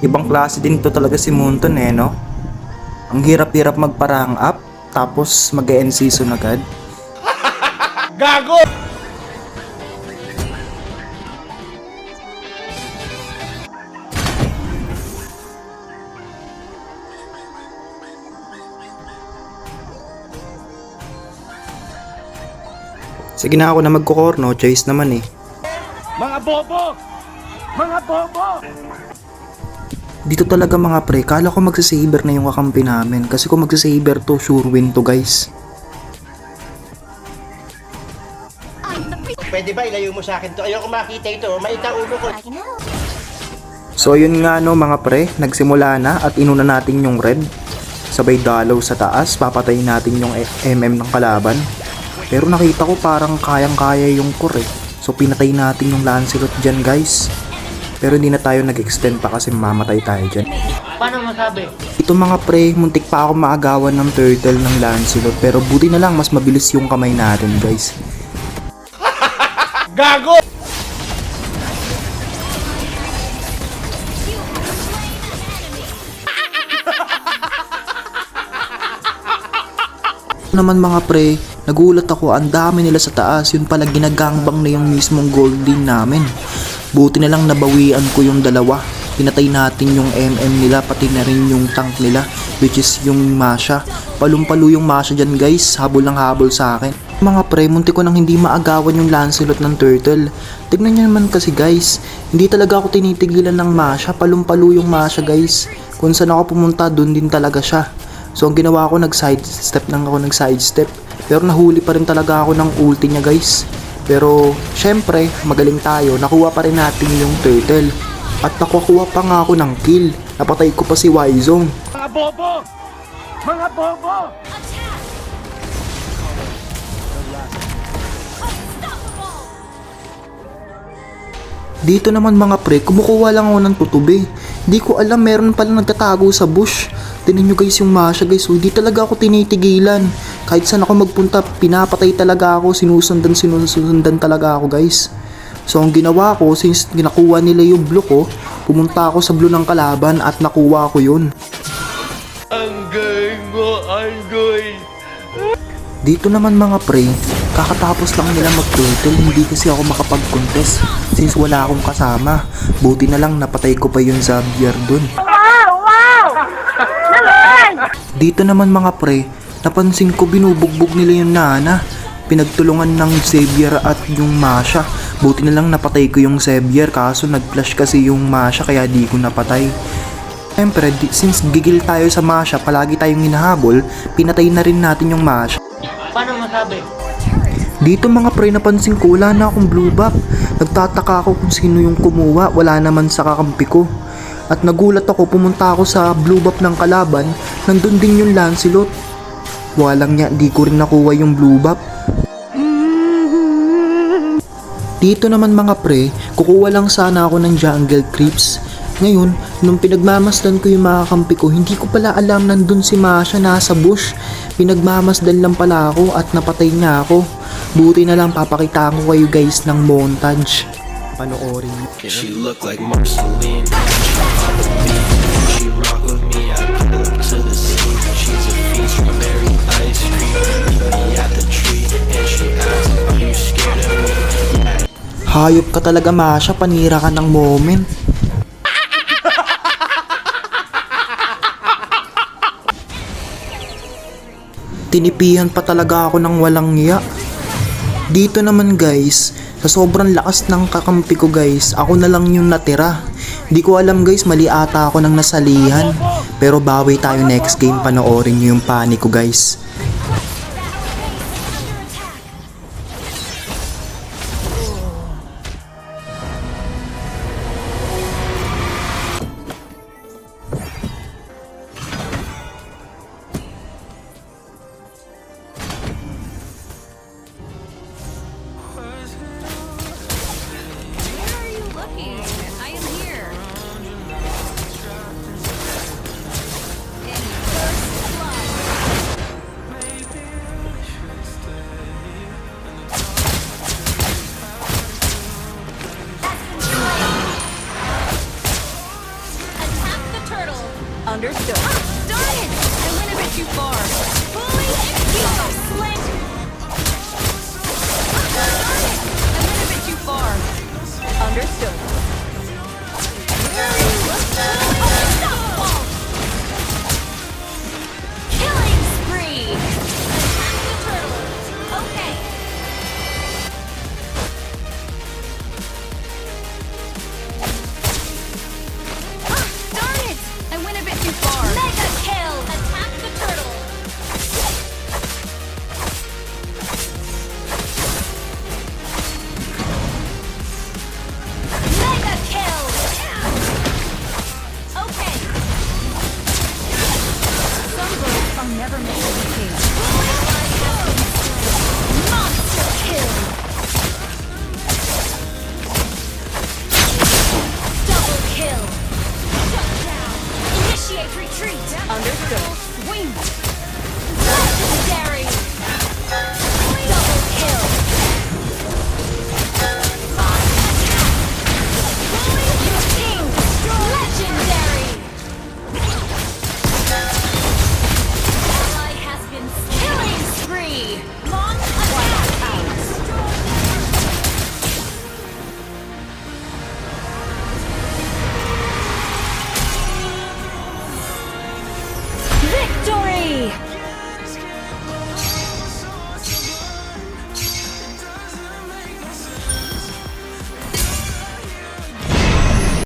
Ibang klase din to talaga si Moonton eh, no? Ang hirap-hirap magparang up, tapos mag-end season agad. Gago! Sige na ako na magko-core, no choice naman eh. Mga bobo! Mga bobo! Dito talaga mga pre, kala ko magsasaber na yung kakampi namin. Kasi kung magsasaber to, sure win to guys. Pwede ba ilayo mo sa akin to? Ayoko makita ito. Maita ulo ko. So yun nga no mga pre, nagsimula na at inuna natin yung red. Sabay dalaw sa taas, papatayin natin yung MM ng kalaban. Pero nakita ko parang kayang-kaya yung core eh. So pinatay natin yung Lancelot dyan guys. Pero hindi na tayo nag-extend pa kasi mamatay tayo dyan. Paano masabi? Ito mga pre, muntik pa ako maagawan ng turtle ng Lancelot. Pero buti na lang mas mabilis yung kamay natin guys. Gago! Naman mga pre, nagulat ako, ang dami nila sa taas. Yun pala ginagangbang na yung mismong gold din namin. Buti na lang nabawian ko yung dalawa. Pinatay natin yung MM nila, pati na rin yung tank nila, which is yung Masha. Palumpalo yung Masha dyan guys, habol ng habol sa akin. Mga pre, munti ko nang hindi maagawan yung Lancelot ng turtle. Tignan nyo naman kasi guys, hindi talaga ako tinitigilan ng Masha. Palumpalo yung Masha guys. Kung saan ako pumunta, dun din talaga siya. So ang ginawa ko, nag-sidestep. Pero nahuli pa rin talaga ako ng ulti niya guys. Pero syempre, magaling tayo. Nakuha pa rin natin yung turtle. At nakukuha pa nga ako ng kill. Napatay ko pa si Wyzong. Mga bobo! Mga bobo! Dito naman mga pre, kumukuha lang ako ng tutubi. Di ko alam, meron pala nagtatago sa bush. Tingnan nyo guys yung Masha guys, so di talaga ako tinitigilan. Kahit saan ako magpunta, pinapatay talaga ako, sinusundan talaga ako guys. So ang ginawa ko, since ginakuha nila yung blue ko, pumunta ako sa blue ng kalaban at nakuha ko yun. Ang galing mo, Angoy! Dito naman mga pre, kakatapos lang nila mag-turtle, hindi kasi ako makapag-contest since wala akong kasama. Buti na lang napatay ko pa yung Xavier dun. Dito naman mga pre, napansin ko binubugbog nila yung Nana. Pinagtulungan ng Xavier at yung Masha. Buti na lang napatay ko yung Xavier, kaso nag-flash kasi yung Masha kaya di ko napatay. Siyempre, since gigil tayo sa Masha, palagi tayong hinahabol, pinatay na rin natin yung Masha. Paano masabi? Dito mga pre, napansin ko wala na akong blue buff. Nagtataka ako kung sino yung kumuha, wala naman sa kakampi ko. At nagulat ako, pumunta ako sa blue buff ng kalaban, nandun din yung Lancelot. Walang niya, di ko rin nakuha yung blue buff. Dito naman mga pre, kukuha lang sana ako ng jungle creeps. Ngayon, nung pinagmamasdan ko yung mga kampi ko, hindi ko pala alam nandun si Masha nasa bush. Pinagmamasdan lang pala ako at napatay niya ako. Buti na lang papakita ko kayo guys ng montage. Panoorin niyo. She look like Marceline. She follow me. She rock with me. I pull up to the scene. She's a fiend. Strawberry ice cream. Meet me at the tree. And she asks, are you scared of me? Hayop ka talaga Masha, panira ka ng moment. Tinipihan pa talaga ako ng walang hiya. Dito naman guys, sa sobrang lakas ng kakampi ko guys, ako na lang yung natira. Di ko alam guys, mali ata ako ng nasalihan. Pero bawi tayo next game, panoorin nyo yung panic ko guys. Understood. Darn it! I went a bit too far. Fully execute! Slant! Darn it! I went a bit too far. Understood.